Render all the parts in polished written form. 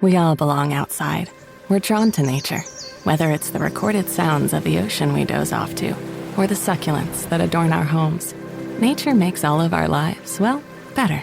We all belong outside. We're drawn to nature, whether it's the recorded sounds of the ocean we doze off to, or the succulents that adorn our homes. Nature makes all of our lives, well, better.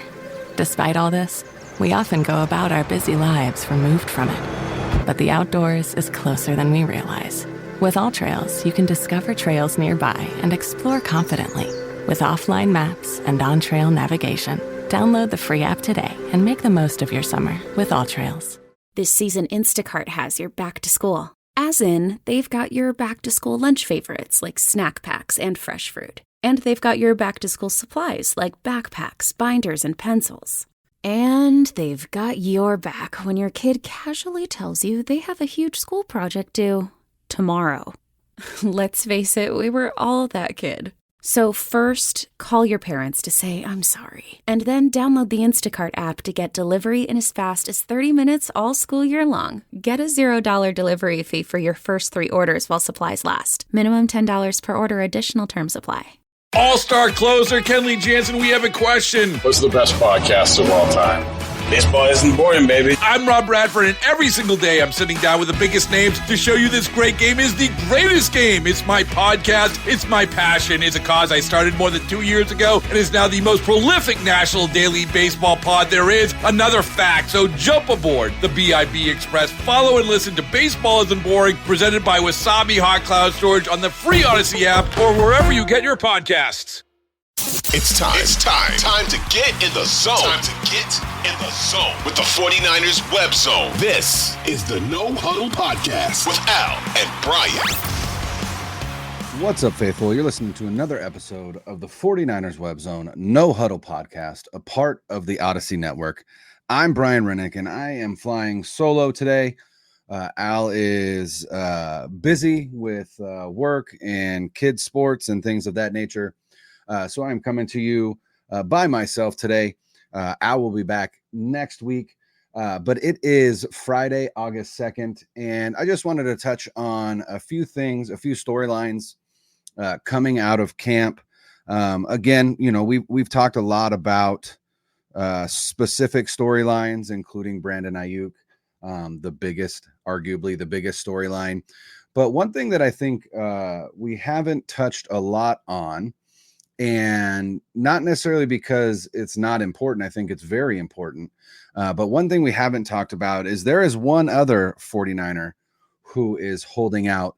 Despite all this, we often go about our busy lives removed from it. But the outdoors is closer than we realize. With AllTrails, you can discover trails nearby and explore confidently. With offline maps and on-trail navigation, download the free app today and make the most of your summer with AllTrails. This season, Instacart has your back to school. As in, they've got your back to school lunch favorites like snack packs and fresh fruit. And they've got your back to school supplies like backpacks, binders, and pencils. And they've got your back when your kid casually tells you they have a huge school project due tomorrow. Let's face it, we were all that kid. So first, call your parents to say, I'm sorry. And then download the Instacart app to get delivery in as fast as 30 minutes all school year long. Get a $0 delivery fee for your first 3 orders while supplies last. Minimum $10 per order. Additional terms apply. All-star closer, Kenley Jansen, we have a question. What's the best podcast of all time? Baseball isn't boring, baby. I'm Rob Bradford, and every single day I'm sitting down with the biggest names to show you this great game is the greatest game. It's my podcast. It's my passion. It's a cause I started more than 2 years ago and is now the most prolific national daily baseball pod there is. Another fact, so jump aboard the BIB Express. Follow and listen to Baseball Isn't Boring, presented by Wasabi Hot Cloud Storage on the free Odyssey app or wherever you get your podcasts. It's time to get in the zone. Time to get in the zone with the 49ers Web Zone. This is the No Huddle Podcast with Al and Brian. What's up, faithful? You're listening to another episode of the 49ers Web Zone No Huddle Podcast, a part of the Odyssey Network. I'm Brian Rennick, and I am flying solo today. Al is busy with work and kids' sports and things of that nature. So I'm coming to you by myself today. Al will be back next week, but it is Friday, August 2nd, and I just wanted to touch on a few things, a few storylines coming out of camp. Again, you know, we've talked a lot about specific storylines, including Brandon Aiyuk, arguably the biggest storyline. But one thing that I think we haven't touched a lot on, and not necessarily because it's not important. I think it's very important. But one thing we haven't talked about is there is one other 49er who is holding out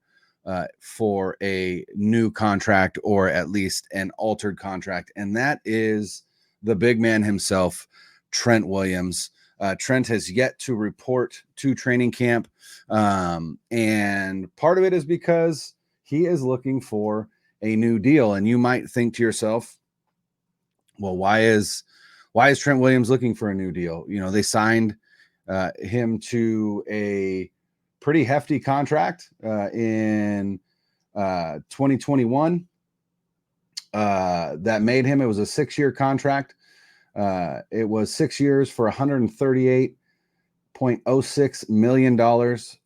for a new contract, or at least an altered contract. And that is the big man himself, Trent Williams. Trent has yet to report to training camp. And part of it is because he is looking for a new deal. And you might think to yourself, well, why is Trent Williams looking for a new deal? You know, they signed him to a pretty hefty contract in 2021 that made him, it was a 6-year contract. It was 6 years for $138.06 million,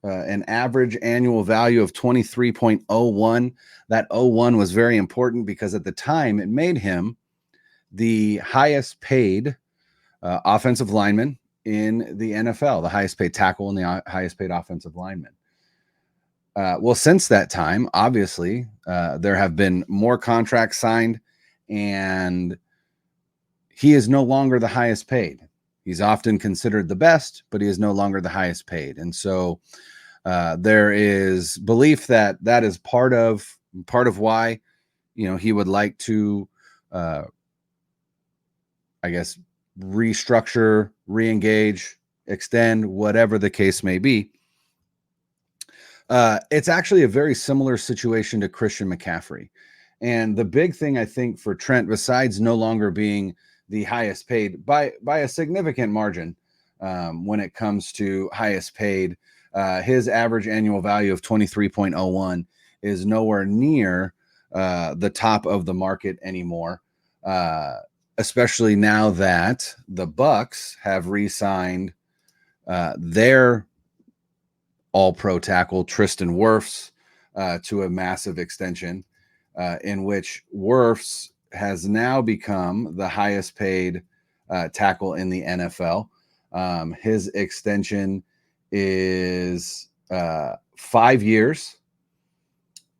an average annual value of 23.01. That 01 was very important because at the time it made him the highest paid offensive lineman in the NFL, the highest paid tackle and the highest paid offensive lineman. Well, since that time, obviously, there have been more contracts signed, and he is no longer the highest paid. He's often considered the best, but he is no longer the highest paid. And so there is belief that that is part of why, you know, he would like to, I guess, restructure, re-engage, extend, whatever the case may be. It's actually a very similar situation to Christian McCaffrey. And the big thing, I think, for Trent, besides no longer being the highest paid by a significant margin, when it comes to highest paid, his average annual value of 23.01 is nowhere near the top of the market anymore. Especially now that the Bucs have re-signed their all-pro tackle Tristan Wirfs to a massive extension, in which Wirfs has now become the highest paid tackle in the NFL. His extension is 5 years,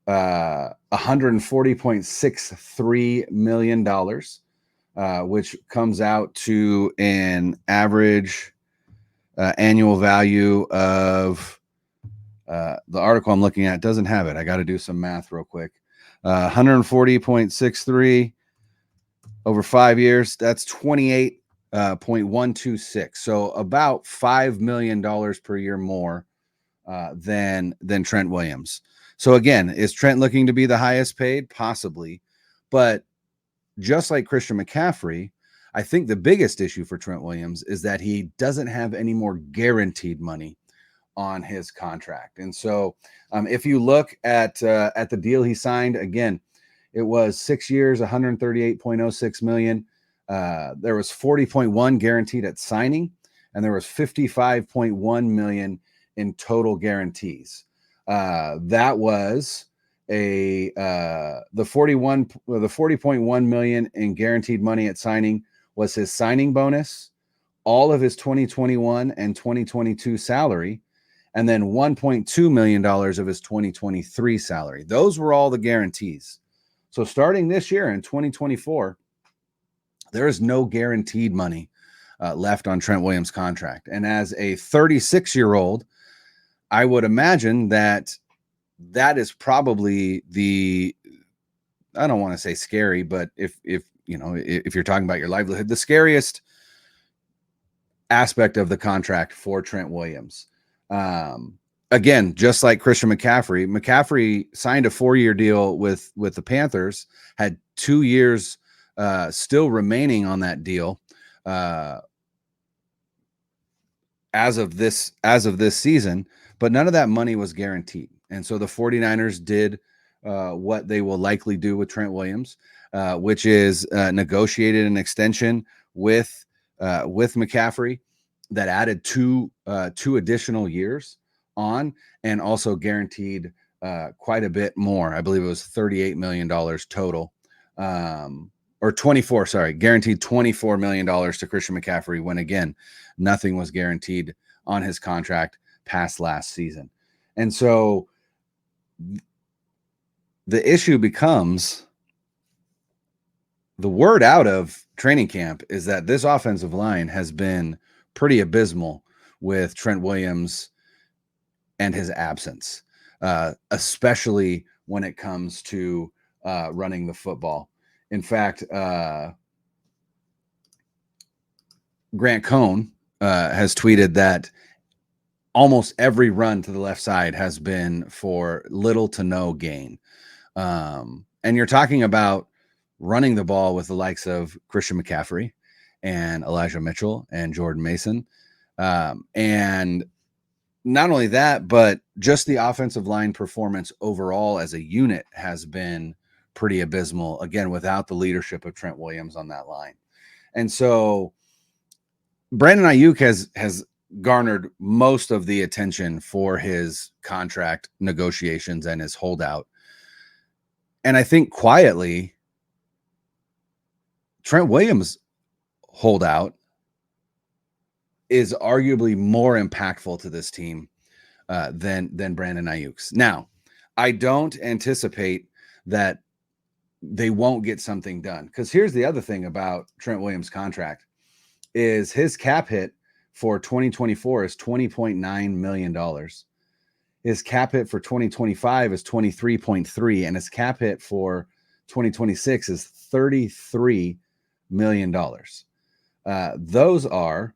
$140.63 million, which comes out to an average annual value of the article I'm looking at doesn't have it. I got to do some math real quick. 140.63 over 5 years. That's 28.126. So about $5 million per year more than Trent Williams. So again, is Trent looking to be the highest paid? Possibly. But just like Christian McCaffrey, I think the biggest issue for Trent Williams is that he doesn't have any more guaranteed money on his contract. And so if you look at the deal he signed, again, it was 6 years, $138.06 million. There was 40.1 guaranteed at signing, and there was 55.1 million in total guarantees. That was the 40.1 million in guaranteed money at signing was his signing bonus, all of his 2021 and 2022 salary, and then $1.2 million of his 2023 salary. Those were all the guarantees. So starting this year in 2024, there is no guaranteed money left on Trent Williams' contract. And as a 36-year-old, I would imagine that is probably I don't want to say scary, but if you're talking about your livelihood, the scariest aspect of the contract for Trent Williams. Again, just like Christian McCaffrey signed a 4-year deal with the Panthers, had 2 years still remaining on that deal as of this season, but none of that money was guaranteed. And so the 49ers did what they will likely do with Trent Williams, which is negotiated an extension with McCaffrey that added two additional years on, and also guaranteed quite a bit more. I believe it was $38 million total, or 24, sorry, guaranteed $24 million to Christian McCaffrey, when again, nothing was guaranteed on his contract past last season. And so the issue becomes, the word out of training camp is that this offensive line has been pretty abysmal with Trent Williams and his absence, especially when it comes to running the football. In fact, Grant Cohn has tweeted that almost every run to the left side has been for little to no gain. And you're talking about running the ball with the likes of Christian McCaffrey and Elijah Mitchell and Jordan Mason. And not only that, but just the offensive line performance overall as a unit has been pretty abysmal, again, without the leadership of Trent Williams on that line. And so Brandon Aiyuk has garnered most of the attention for his contract negotiations and his holdout. And I think quietly, Trent Williams' holdout is arguably more impactful to this team than Brandon Aiyuk's. Now, I don't anticipate that they won't get something done, because here's the other thing about Trent Williams' contract is his cap hit for 2024 is $20.9 million. His cap hit for 2025 is 23.3, and his cap hit for 2026 is $33 million. Those are,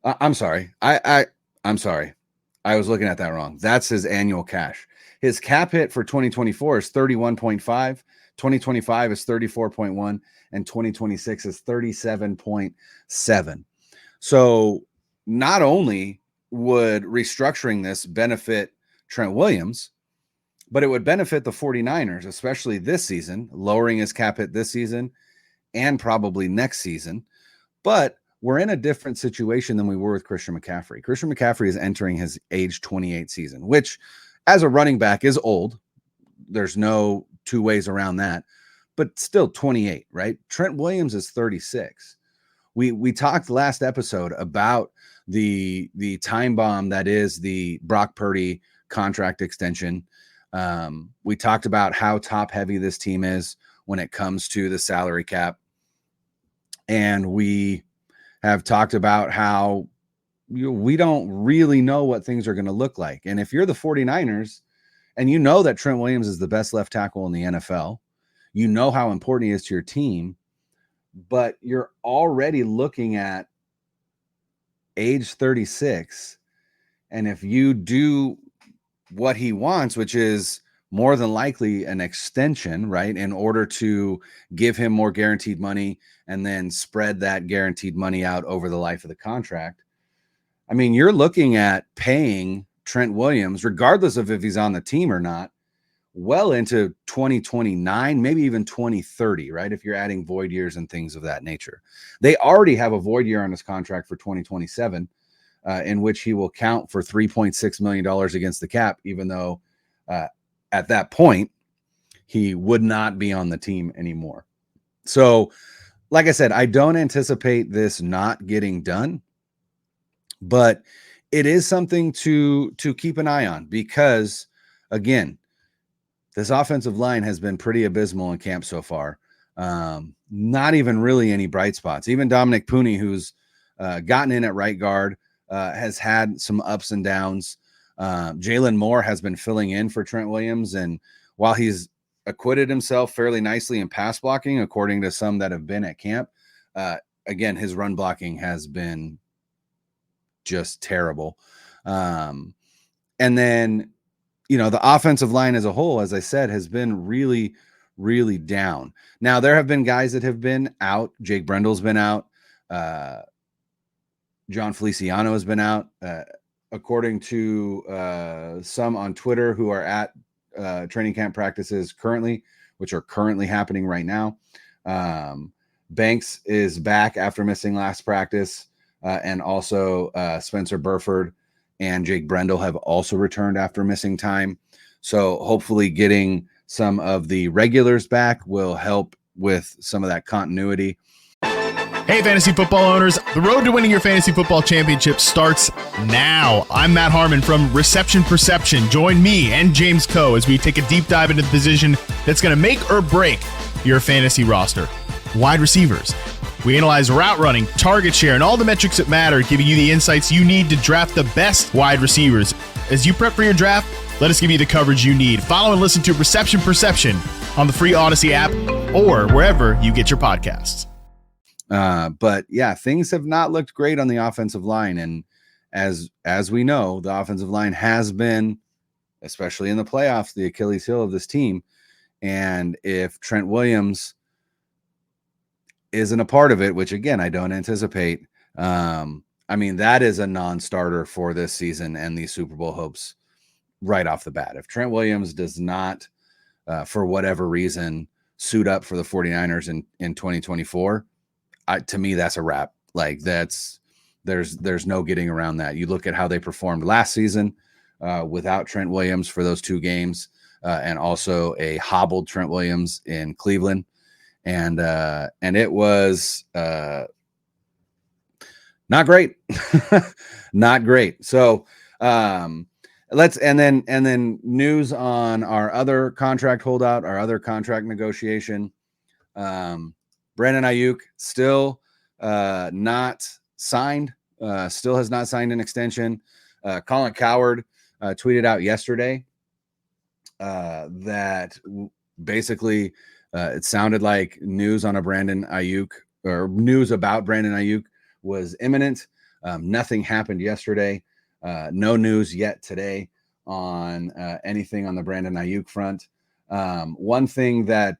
I'm sorry. I'm sorry. I was looking at that wrong. That's his annual cash. His cap hit for 2024 is 31.5. 2025 is 34.1, and 2026 is 37.7. So not only would restructuring this benefit Trent Williams, but it would benefit the 49ers, especially this season, lowering his cap hit this season and probably next season. But we're in a different situation than we were with Christian McCaffrey. Christian McCaffrey is entering his age 28 season, which as a running back is old. There's no two ways around that, but still 28, right? Trent Williams is 36. We talked last episode about the time bomb that is the Brock Purdy contract extension. We talked about how top heavy this team is when it comes to the salary cap. And we have talked about how we don't really know what things are going to look like. And if you're the 49ers and you know that Trent Williams is the best left tackle in the NFL, you know how important he is to your team, but you're already looking at age 36. And if you do what he wants, which is more than likely an extension, right, in order to give him more guaranteed money and then spread that guaranteed money out over the life of the contract. I mean, you're looking at paying Trent Williams, regardless of if he's on the team or not, well into 2029, maybe even 2030, right? If you're adding void years and things of that nature. They already have a void year on his contract for 2027, in which he will count for $3.6 million against the cap, even though at that point, he would not be on the team anymore. So, like I said, I don't anticipate this not getting done, but it is something to keep an eye on because, again, this offensive line has been pretty abysmal in camp so far. Not even really any bright spots. Even Dominic Pooney, who's gotten in at right guard, has had some ups and downs. Jalen Moore has been filling in for Trent Williams, and while he's acquitted himself fairly nicely in pass blocking, according to some that have been at camp, again, his run blocking has been just terrible. And then, the offensive line as a whole, as I said, has been really, really down. Now, there have been guys that have been out. Jake Brendel's been out. John Feliciano has been out. According to some on Twitter who are at training camp practices currently, which are currently happening right now. Banks is back after missing last practice. And also Spencer Burford and Jake Brendel have also returned after missing time. So hopefully getting some of the regulars back will help with some of that continuity. Hey, fantasy football owners, the road to winning your fantasy football championship starts now. I'm Matt Harmon from Reception Perception. Join me and James Coe as we take a deep dive into the position that's going to make or break your fantasy roster. Wide receivers. We analyze route running, target share, and all the metrics that matter, giving you the insights you need to draft the best wide receivers. As you prep for your draft, let us give you the coverage you need. Follow and listen to Reception Perception on the free Odyssey app or wherever you get your podcasts. But yeah, things have not looked great on the offensive line. And as we know, the offensive line has been, especially in the playoffs, the Achilles heel of this team. And if Trent Williams isn't a part of it, which again, I don't anticipate, that is a non-starter for this season and these Super Bowl hopes right off the bat. If Trent Williams does not, for whatever reason, suit up for the 49ers in 2024, to me, that's a wrap. Like there's no getting around that. You look at how they performed last season without Trent Williams for those 2 games, and also a hobbled Trent Williams in Cleveland, and it was not great, not great. So and then news on our other contract holdout, our other contract negotiation. Brandon Aiyuk still not signed, still has not signed an extension. Colin Cowherd tweeted out yesterday that basically it sounded like news on a Brandon Aiyuk, or news about Brandon Aiyuk, was imminent. Nothing happened yesterday. No news yet today on anything on the Brandon Aiyuk front. One thing that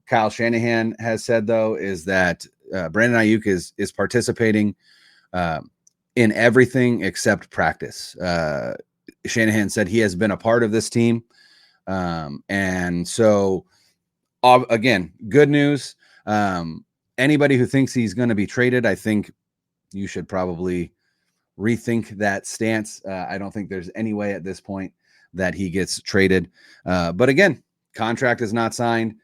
Kyle Shanahan has said, though, is that Brandon Aiyuk is participating in everything except practice. Shanahan said he has been a part of this team. And so, again, good news. Anybody who thinks he's going to be traded, I think you should probably rethink that stance. I don't think there's any way at this point that he gets traded. But again, contract is not signed.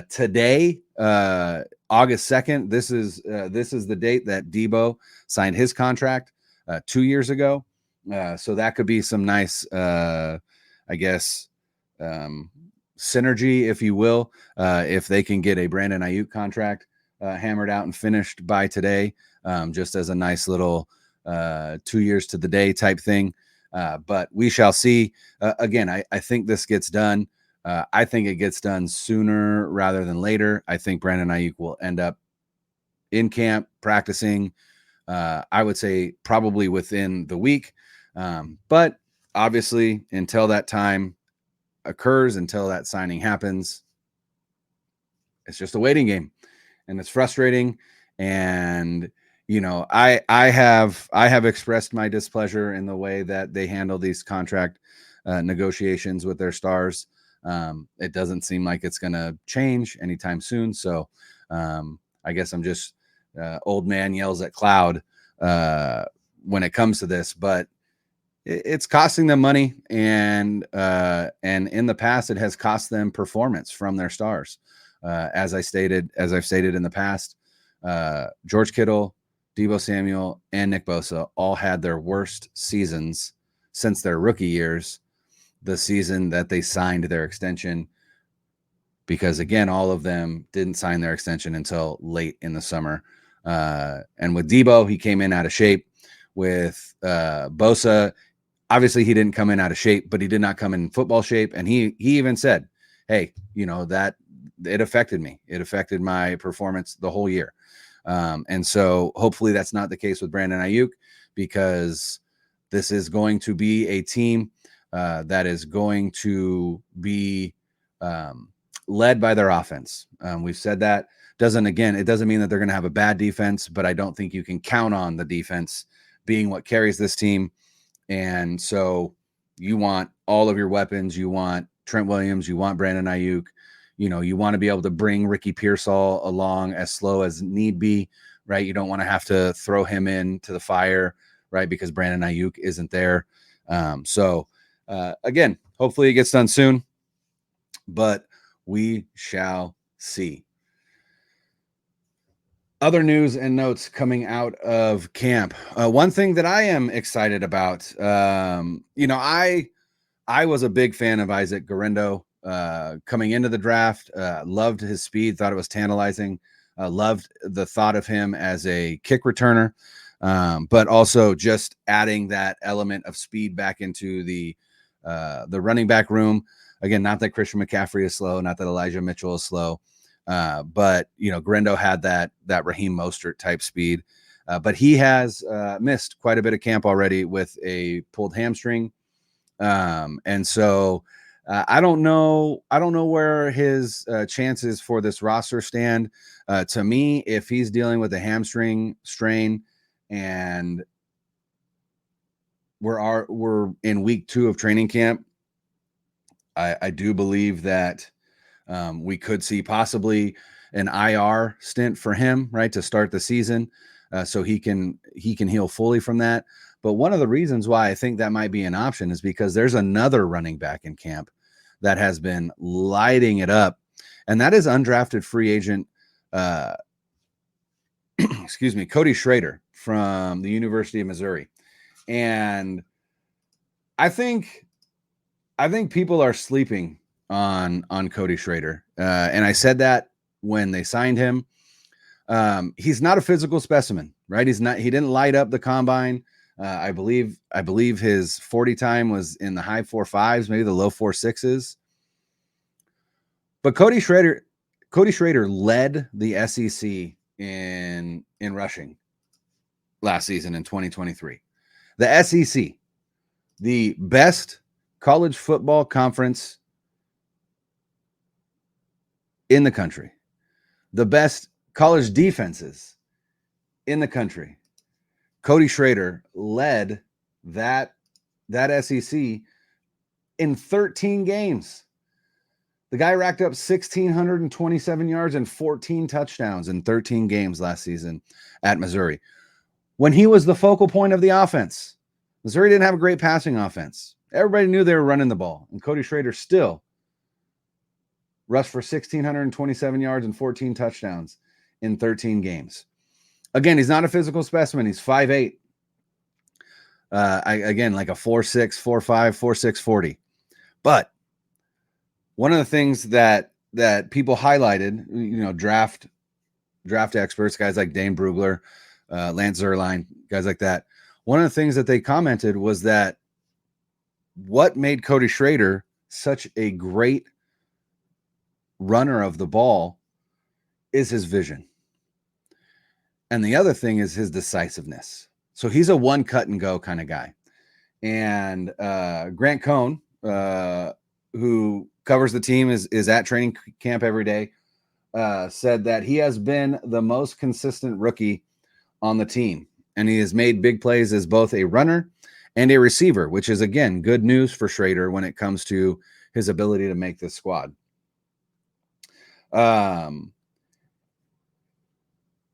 Today, August 2nd, this is the date that Debo signed his contract. 2 years ago. So that could be some nice, I guess, synergy, if you will, if they can get a Brandon Aiyuk contract hammered out and finished by today, just as a nice little 2 years to the day type thing. But we shall see. Again, I think this gets done. I think it gets done sooner rather than later. I think Brandon Aiyuk will end up in camp practicing. I would say probably within the week. But obviously, until that time occurs, until that signing happens, it's just a waiting game, and it's frustrating. And I have expressed my displeasure in the way that they handle these contract negotiations with their stars. It doesn't seem like it's going to change anytime soon. So I guess I'm just old man yells at cloud when it comes to this, but it's costing them money, and in the past, it has cost them performance from their stars. As I've stated in the past, George Kittle, Deebo Samuel, and Nick Bosa all had their worst seasons since their rookie years, the season that they signed their extension, because again, all of them didn't sign their extension until late in the summer. And with Deebo, he came in out of shape. With Bosa, obviously he didn't come in out of shape, but he did not come in football shape. And he even said, hey, that it affected me. It affected my performance the whole year. And so hopefully that's not the case with Brandon Aiyuk, because this is going to be a team that is going to be led by their offense. We've said that. It doesn't mean that they're going to have a bad defense, but I don't think you can count on the defense being what carries this team. And so you want all of your weapons. You want Trent Williams. You want Brandon Aiyuk. You want to be able to bring Ricky Pearsall along as slow as need be, right? You don't want to have to throw him into the fire, right? Because Brandon Aiyuk isn't there. Again, hopefully it gets done soon, but we shall see. Other news and notes coming out of camp. One thing that I am excited about, I was a big fan of Isaac Guerendo coming into the draft. Loved his speed, thought it was tantalizing. Loved the thought of him as a kick returner, but also just adding that element of speed back into the running back room. Again, not that Christian McCaffrey is slow, not that Elijah Mitchell is slow. But Guerendo had that Raheem Mostert type speed, but he has missed quite a bit of camp already with a pulled hamstring. And so I don't know where his chances for this roster stand. To me, if he's dealing with a hamstring strain and we're in week 2 of training camp, I do believe that we could see possibly an IR stint for him, right, to start the season, so he can heal fully from that. But one of the reasons why I think that might be an option is because there's another running back in camp that has been lighting it up, and that is undrafted free agent, Cody Schrader from the University of Missouri. And I think people are sleeping on Cody Schrader. And I said that when they signed him. He's not a physical specimen, right? He didn't light up the combine. I believe his 40 time was in the high 4.5s, maybe the low 4.6s. But Cody Schrader led the SEC in rushing last season in 2023. The SEC, the best college football conference in the country, the best college defenses in the country. Cody Schrader led that SEC in 13 games. The guy racked up 1,627 yards and 14 touchdowns in 13 games last season at Missouri, when he was the focal point of the offense. Missouri didn't have a great passing offense. Everybody knew they were running the ball, and Cody Schrader still rushed for 1,627 yards and 14 touchdowns in 13 games. Again, he's not a physical specimen. He's 5'8". Again, like a 4.6, 4.5, 4.6 40. But one of the things that people highlighted, draft experts, guys like Dane Brugler, Lance Zierlein, guys like that. One of the things that they commented was that what made Cody Schrader such a great runner of the ball is his vision. And the other thing is his decisiveness. So he's a one cut and go kind of guy. And Grant Cohn, who covers the team, is at training camp every day, said that he has been the most consistent rookie on the team. And he has made big plays as both a runner and a receiver, which is, again, good news for Schrader when it comes to his ability to make this squad.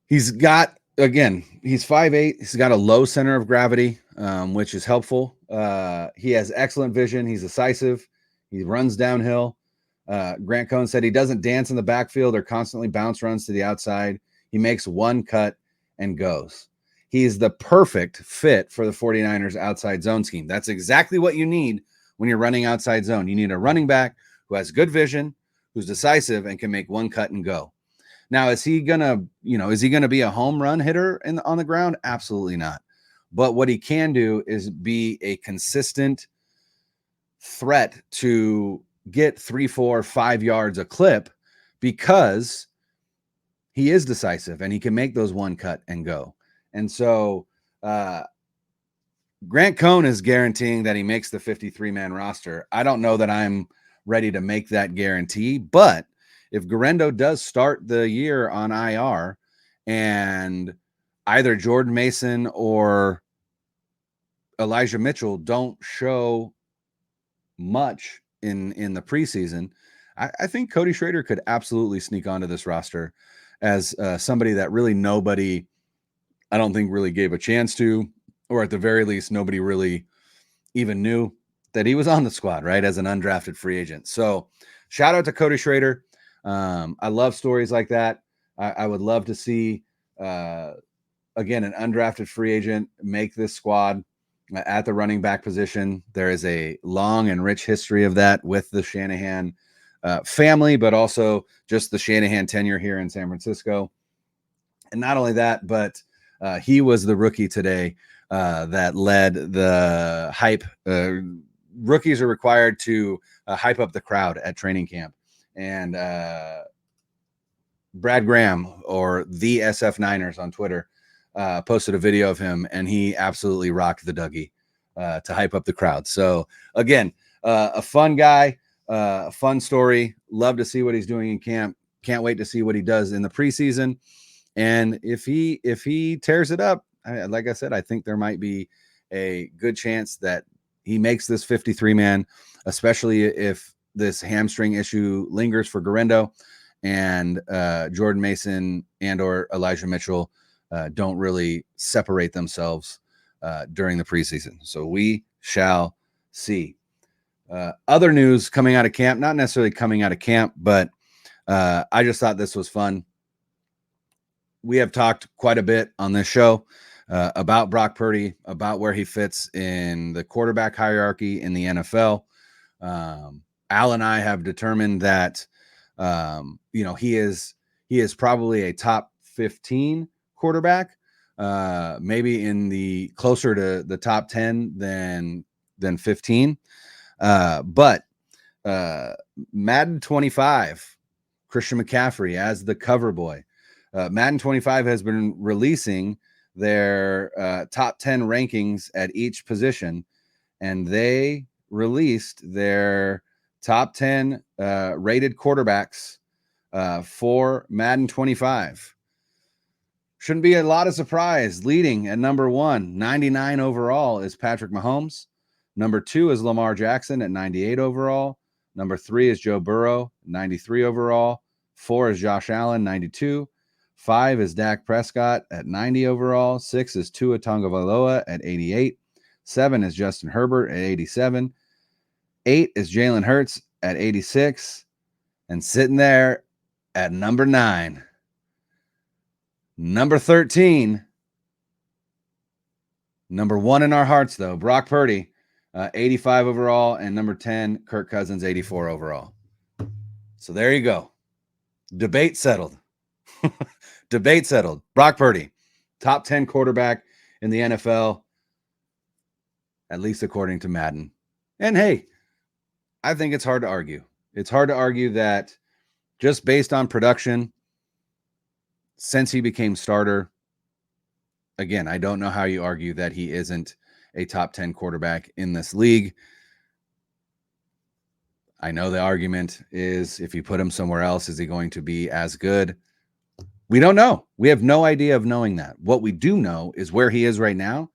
He's got, again, he's 5'8". He's got a low center of gravity, which is helpful. He has excellent vision. He's decisive. He runs downhill. Grant Cohn said he doesn't dance in the backfield or constantly bounce runs to the outside. He makes one cut and goes. He's the perfect fit for the 49ers outside zone scheme. That's exactly what you need when you're running outside zone. You need a running back who has good vision, who's decisive, and can make one cut and go. Now, is he gonna be a home run hitter on the ground? Absolutely not. But what he can do is be a consistent threat to get 3, 4, 5 yards a clip because he is decisive and he can make those one cut and go. And so Grant Cohn is guaranteeing that he makes the 53-man roster. I don't know that I'm ready to make that guarantee, but if Guerendo does start the year on IR and either Jordan Mason or Elijah Mitchell don't show much in the preseason, I think Cody Schrader could absolutely sneak onto this roster as somebody that really nobody, I don't think, really gave a chance to, or at the very least, nobody really even knew that he was on the squad, right, as an undrafted free agent. So shout out to Cody Schrader. I love stories like that. I would love to see, again, an undrafted free agent make this squad at the running back position. There is a long and rich history of that with the Shanahan family, but also just the Shanahan tenure here in San Francisco. And not only that, but he was the rookie today that led the hype. Rookies are required to hype up the crowd at training camp. And Brad Graham, or the SF Niners on Twitter, posted a video of him, and he absolutely rocked the Dougie to hype up the crowd. So again, a fun guy, a fun story. Love to see what he's doing in camp. Can't wait to see what he does in the preseason. And if he tears it up, like I said, I think there might be a good chance that he makes this 53-man, especially if this hamstring issue lingers for Guerendo and Jordan Mason and or Elijah Mitchell don't really separate themselves during the preseason. So we shall see. Other news coming out of camp, not necessarily coming out of camp, but I just thought this was fun. We have talked quite a bit on this show about Brock Purdy, about where he fits in the quarterback hierarchy in the NFL. Al and I have determined that, he is probably a top 15 quarterback, maybe in the closer to the top 10 than 15. But Madden 25, Christian McCaffrey as the cover boy. Madden 25 has been releasing their top 10 rankings at each position, and they released their top 10 rated quarterbacks for Madden 25. Shouldn't be a lot of surprise. Leading at number 1, 99 overall, is Patrick Mahomes. Number 2 is Lamar Jackson at 98 overall. Number 3 is Joe Burrow, 93 overall. 4 is Josh Allen, 92. 5 is Dak Prescott at 90 overall. 6 is Tua Tagovailoa at 88. 7 is Justin Herbert at 87. 8 is Jalen Hurts at 86. And sitting there at number 9, number 13, Number 1 in our hearts, though, Brock Purdy, 85 overall, and number 10, Kirk Cousins, 84 overall. So there you go. Debate settled. Debate settled. Brock Purdy, top 10 quarterback in the NFL, at least according to Madden. And hey, I think it's hard to argue. It's hard to argue that just based on production, since he became starter, again, I don't know how you argue that he isn't a top 10 quarterback in this league. I know the argument is if you put him somewhere else, is he going to be as good? We don't know. We have no idea of knowing that. What we do know is where he is right now.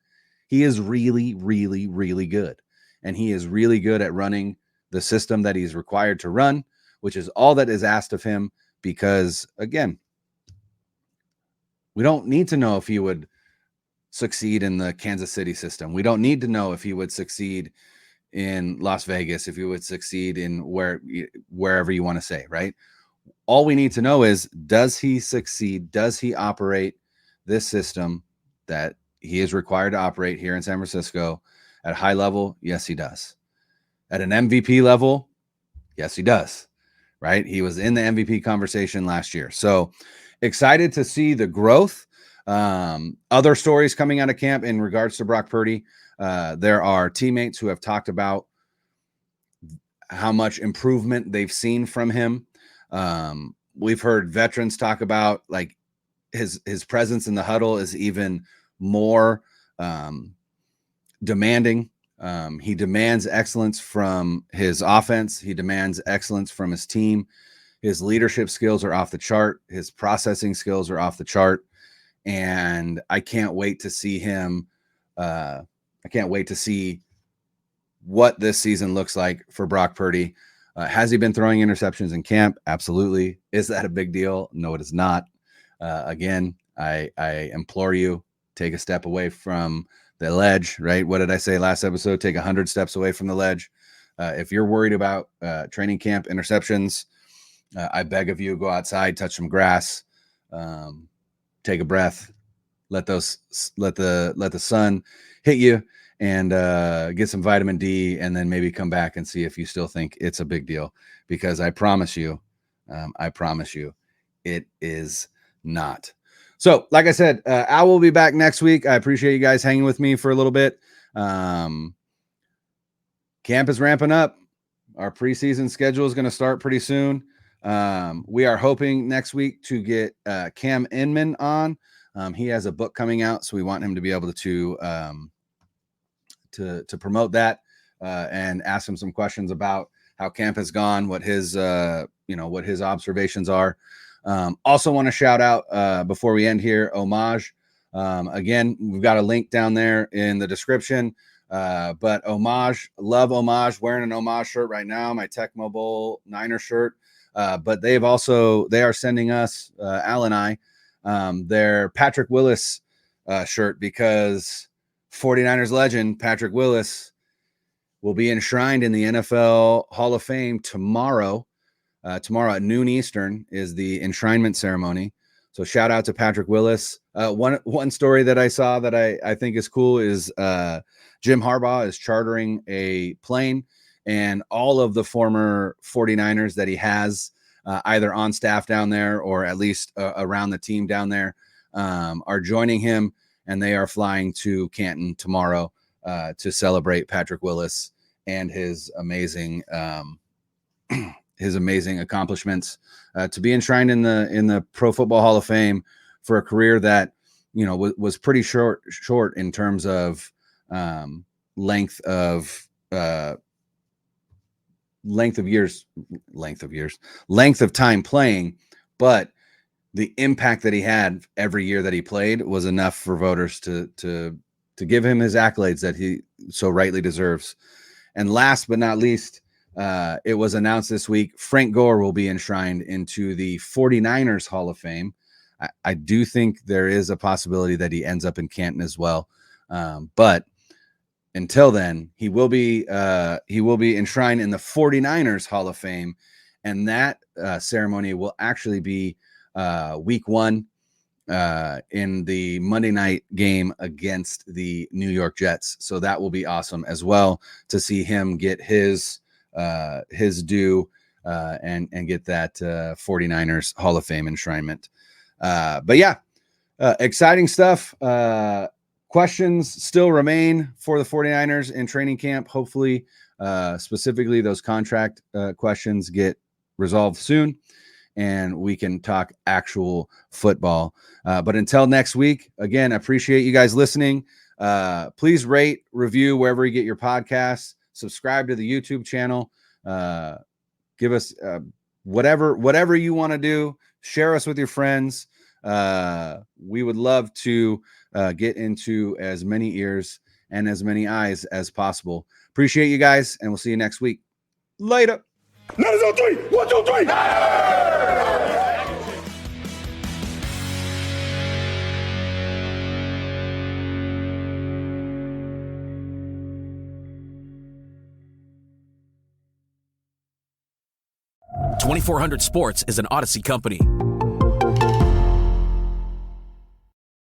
He is really, really, really good. And he is really good at running the system that he's required to run, which is all that is asked of him because, again, we don't need to know if he would succeed in the Kansas City system. We don't need to know if he would succeed in Las Vegas, if he would succeed in wherever you want to say, right? All we need to know is, does he succeed? Does he operate this system that he is required to operate here in San Francisco at a high level? Yes, he does. At an MVP level? Yes, he does, right? He was in the MVP conversation last year. So excited to see the growth. Other stories coming out of camp in regards to Brock Purdy. There are teammates who have talked about how much improvement they've seen from him. We've heard veterans talk about like his presence in the huddle is even more demanding. He demands excellence from his offense. He demands excellence from his team. His leadership skills are off the chart. His processing skills are off the chart. And I can't wait to see him. I can't wait to see what this season looks like for Brock Purdy. Has he been throwing interceptions in camp? Absolutely. Is that a big deal? No, it is not. Again, I implore you, take a step away from the ledge, right? What did I say last episode? Take 100 steps away from the ledge. If you're worried about training camp interceptions, I beg of you, go outside, touch some grass, take a breath, let the sun hit you, and get some vitamin D, and then maybe come back and see if you still think it's a big deal. Because I promise you, it is not. So, like I said, Al will be back next week. I appreciate you guys hanging with me for a little bit. Camp is ramping up. Our preseason schedule is going to start pretty soon. We are hoping next week to get Cam Inman on. He has a book coming out, so we want him to be able to promote that and ask him some questions about how camp has gone, what his what his observations are. Also want to shout out before we end here, Homage. Again, we've got a link down there in the description. But Homage, love Homage, wearing an Homage shirt right now, my Tech Mobile Niner shirt. But they are sending us, Al and I, their Patrick Willis shirt, because 49ers legend Patrick Willis will be enshrined in the NFL Hall of Fame tomorrow. Tomorrow at noon Eastern is the enshrinement ceremony. So shout out to Patrick Willis. One story that I saw that I think is cool is Jim Harbaugh is chartering a plane, and all of the former 49ers that he has either on staff down there or at least around the team down there are joining him, and they are flying to Canton tomorrow to celebrate Patrick Willis and his amazing accomplishments, to be enshrined in the Pro Football Hall of Fame for a career that was pretty short in terms of length of time playing, but the impact that he had every year that he played was enough for voters to give him his accolades that he so rightly deserves. And last but not least, it was announced this week, Frank Gore will be enshrined into the 49ers Hall of Fame. I do think there is a possibility that he ends up in Canton as well. But until then, he will be enshrined in the 49ers Hall of Fame. And that ceremony will actually be week 1 in the Monday night game against the New York Jets. So that will be awesome as well to see him get his due and get that 49ers Hall of Fame enshrinement. But yeah, exciting stuff. Questions still remain for the 49ers in training camp. Hopefully, specifically those contract questions get resolved soon and we can talk actual football. But until next week, again, appreciate you guys listening. Please rate, review wherever you get your podcasts, subscribe to the YouTube channel, give us whatever you want to do, share us with your friends. We would love to get into as many ears and as many eyes as possible. Appreciate you guys, and we'll see you next week. Later. 1, 2, 3. 2400 Sports is an Odyssey company.